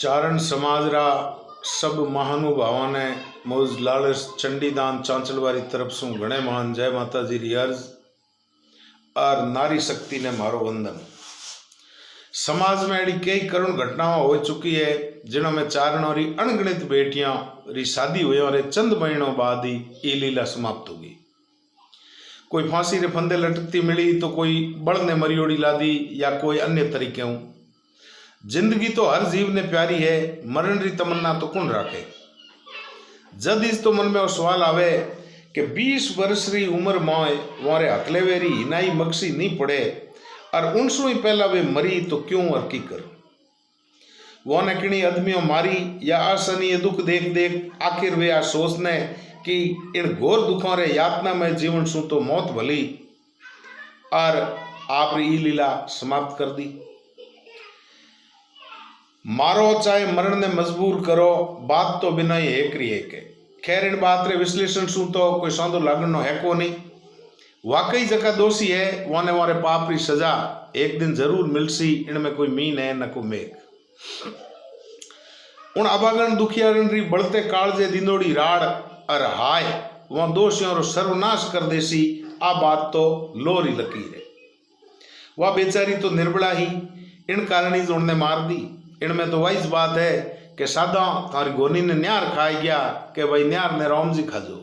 चारण समाज रा सब महानुभावों ने मौज लालच चंडीदान चांचलवारी तरफ से घणे महान जय माता जी री अर्ज और नारी शक्ति ने मारो वंदन। समाज में ऐसी कई करुण घटनाओं हो चुकी है जिन्होंने चारणों री अनगिनत बेटियां री शादी हुई और चंद महीनों बाद ही ये लीला समाप्त होगी। कोई फांसी रे फंदे लटकती मिली तो कोई बड़ ने मरियोड़ी लादी या कोई अन्य तरीके हूं। जिंदगी तो हर जीव ने प्यारी है, मरण री तमन्ना तो कौन राखे। जद इस तो मन में वो सवाल आवे कि 20 वर्ष री उम्र माए वारे हकले वेरी हिनाई मक्सी नहीं पड़े और उनसों ही पहला वे मरी तो क्यों और की कर। वो न किणी आदमियों मारी या असनीय दुख देख देख आखिर वे आ सोचने कि इन घोर दुखों रे यातना में जीवन सु तो मौत भली और आप री लीला समाप्त कर दी। मारो चाहे मरण ने मजबूर करो, बात तो बिना ही एक री एक है। खैर इन बात रे विश्लेषण सु तो कोई सौंदो लागनो है को नहीं। वाकई जका दोषी है वाने वारे पाप री सजा एक दिन जरूर मिलसी, इनमें कोई मीन है न को मेघ। उन अभागन दुखियारन री बढ़ते कालजे दिनोड़ी राड़ और हाय वहां दोषियों रो सर्वनाश कर देसी, आ बात तो लोरी लकीर है। वह बेचारी तो निर्बला ही इन कारण ही जोड़ने मार दी। इनमें तो वही बात है कि सादा थारी गोनी ने न्यार खाई गया कि भाई न्यार ने राम जी खाजो।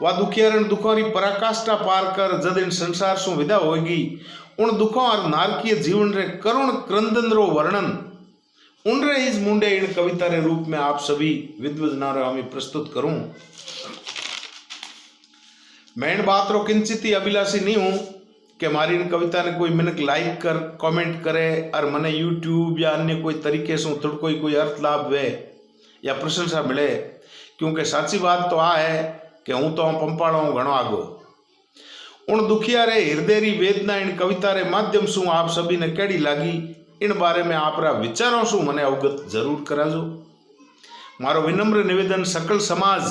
वह दुखियारन दुखों री पराकाष्ठा पार कर जद इन संसार सु विदा होगी, उन दुखों और नारकीय जीवन रे करुण क्रंदन रो वर्णन उन रे इस मुंडे इन कविता रे रूप में आप सभी विद्वजना रे हमें प्रस्तुत करूं। मैं इन बात रो किंचित ही अभिलाषी नहीं हूं कि हमारी इन कविता ने कोई मिनक लाइक कर कमेंट करे और मने यूट्यूब या अन्य कोई तरीके से थोड़ा कोई अर्थ लाभ वे या प्रशंसा मिले, क्योंकि साची बात तो आ है कि हूँ तो पंपाड़ो घणो आगो। उन दुखिया रे हृदय री वेदना इन कविता रे माध्यम सु आप सभी ने केड़ी लागी, इन बारे में आप विचारों सु मने अवगत जरूर कराजो। मारो विनम्र निवेदन सकल समाज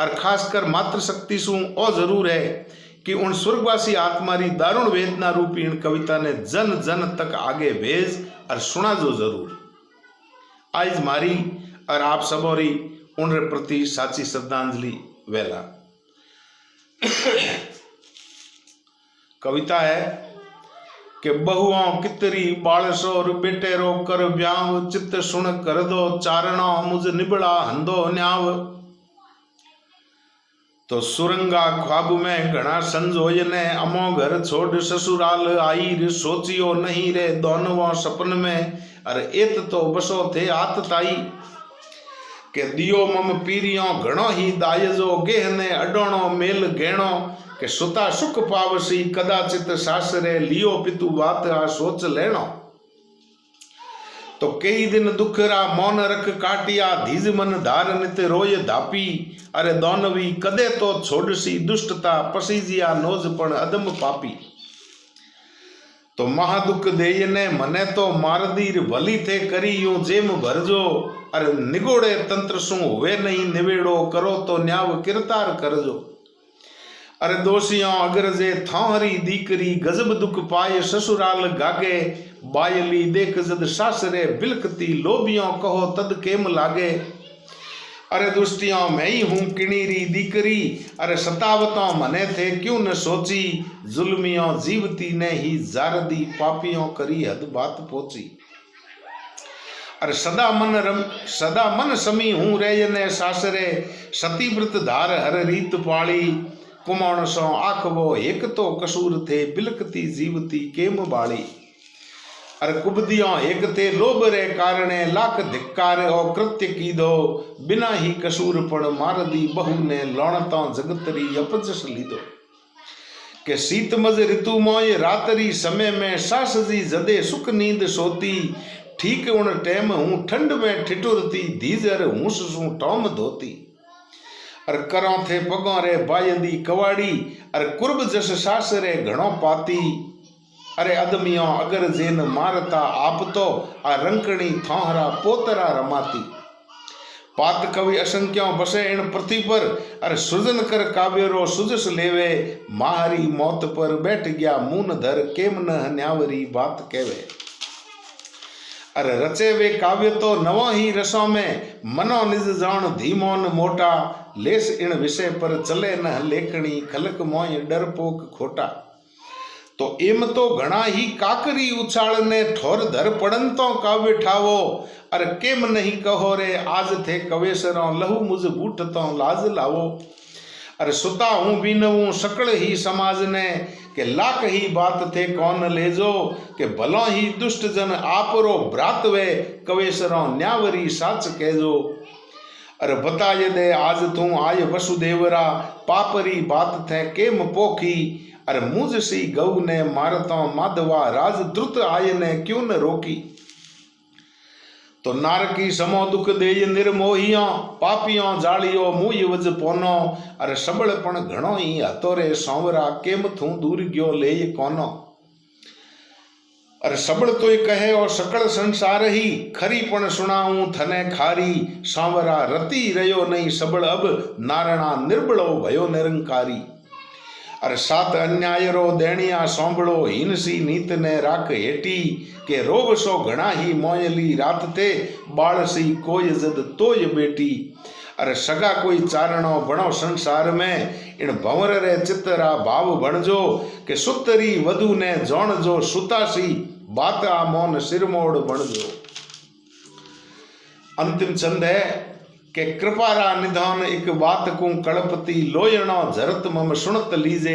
और खासकर मातृशक्ति सु ओ जरूर है कि उन स्वर्गवासी आत्मा री दारुण वेदना रूपी इन कविता ने जन जन तक आगे भेज और सुना जो जरूर। आज मारी और आप सबोरी उन प्रति साची श्रद्धांजलि वेला। कविता है कि बहुओं कितरी बालसोर बेटे रो कर ब्याव, चित्त सुन कर दो चारणो मुझ निबड़ा हंदो न्याव। तो सुरंगा ख्वाब में घना संजोय ने अमो घर छोड़ ससुराल आई रे, सोचियो नहीं रे दोनों सपन में अरे एत तो बसो थे आत ताई। के दियो मम पीरियों घणो ही दायजो गेहने अडोणो मेल गेणो, के सुता सुख पावसी कदाचित सासरे लियो पितु बात आ सोच लेणो। तो कई दिन दुखरा मौन रख काटिया धीज मन धार नित रोय धापी, अरे दोनवी कदे तो छोड़सी दुष्टता पसीजिया नोजपण अदम पापी। तो महादुख देय ने मने तो मारदीर भली थे करी यूं जेम भरजो, अरे निगोड़े तंत्र सु वे नहीं निवेड़ो करो तो न्याव किरतार करजो। अरे दोषियों अगर जे थाहरी दीकरी गजब दुख पाए ससुराल गागे, बायली देख जद सासरे बिलखती लोभियों कहो तद केम लागे। अरे दुष्टियों मैं ही हूं किणीरी दीकरी, अरे सतावतों मने थे क्यों न सोची, जुल्मियों जीवती ने ही जारदी पापियों करी हद बात पोची। अरे सदा मन समी हूं रे ने सासरे, सतीव्रत धार हर रीत पाली, कुमाण सो आखवो एक तो कसूर थे बिलकती जीवती केम बाली। अरे कुबदियों एक थे लोभ रे कारणे लाख धिक्कार ओ कृत्य की दो, बिना ही कसूर पण मार दी बहु ने लौणता जगतरी अपजस लीदो। के शीत मज ऋतु मोय रातरी समय में सास जी जदे सुख नींद सोती, ठीक उन टेम हूँ ठंड में ठिठुरती धीजर हूँ सु टोम धोती। अर करों थे पगों रे बायंदी कवाड़ी, अर कुर्ब जस सास रे घणो पाती। अरे अदमियों अगर जेन मारता आप तो आ रंकणी थोहरा पोतरा रमाती। पात कवि असंख्यों बसे इन पृथ्वी पर, अरे सृजन कर काव्यरो सुजस लेवे, मारी मौत पर बैठ गया मून धर केम न न्यावरी बात कहवे। अरे रचे वे काव्य तो नवो ही रसों में मनो निज जान धीमो न मोटा लेस इन विषय पर चले न लेखणी खलक मोय डरपोक खोटा। तो एम तो घना ही काकरी उछाल ने ठोर धर पड़न तो काव्य ठावो अरे केम नहीं कहो रे आज थे कवेसरों लहू मुझ बूट तो लाज लावो। अरे सुता हूँ बीनवूं सकल ही समाज ने के लाख ही बात थे कौन लेजो के भलो ही दुष्ट जन आपरो भ्रात वे कवेसरों न्यावरी साच कहजो। अरे बता ये दे आज तू आय वसुदेवरा पापरी बात थे केम पोखी अरे मुझ सी गऊ ने मारतो माधवा राज द्रुत आय ने क्यों न रोकी। तो नारकी समो दुख दे निर्मोहियों पापियों जालियो मुय वज पोनो अरे सबड़पण घणो ही हतोरे सांवरा केम थू दूर गयो ले कोनो। अरे सबड़ तो कहे और सकल संसार ही खरी पण सुनाऊं थने खारी सांवरा रति रयो नहीं सबड़ अब नारणा निर्बलो भयो निरंकारी। अरे सात अन्याय रो देणिया सौंबड़ो हीनसी नीत ने राख हेटी के रोग सो घना ही मोयली रात थे बाळसी कोई जद तोय बेटी। अरे सगा कोई चारणो बणो संसार में इन भंवर रे चितरा भाव बणजो के सुतरी वधु ने जोणजो सुतासी बात आ मोन सिरमोड़ बणजो। अंतिम छंद है के कृपारा निधान एक बात को कड़पति लोयणो जरत मम सुनत लीजे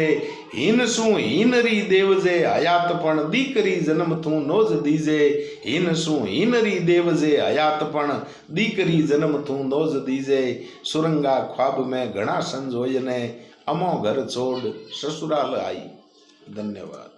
हीन सु हीनरी देवजे हयातपण दीकरी जन्म तू नोज दीजे हीन सु हीनरी देवजे हयातपण दीकरी जन्म तू नोज दीजे। सुरंगा ख्वाब में घना संजोय ने अमो घर छोड़ ससुराल आई। धन्यवाद।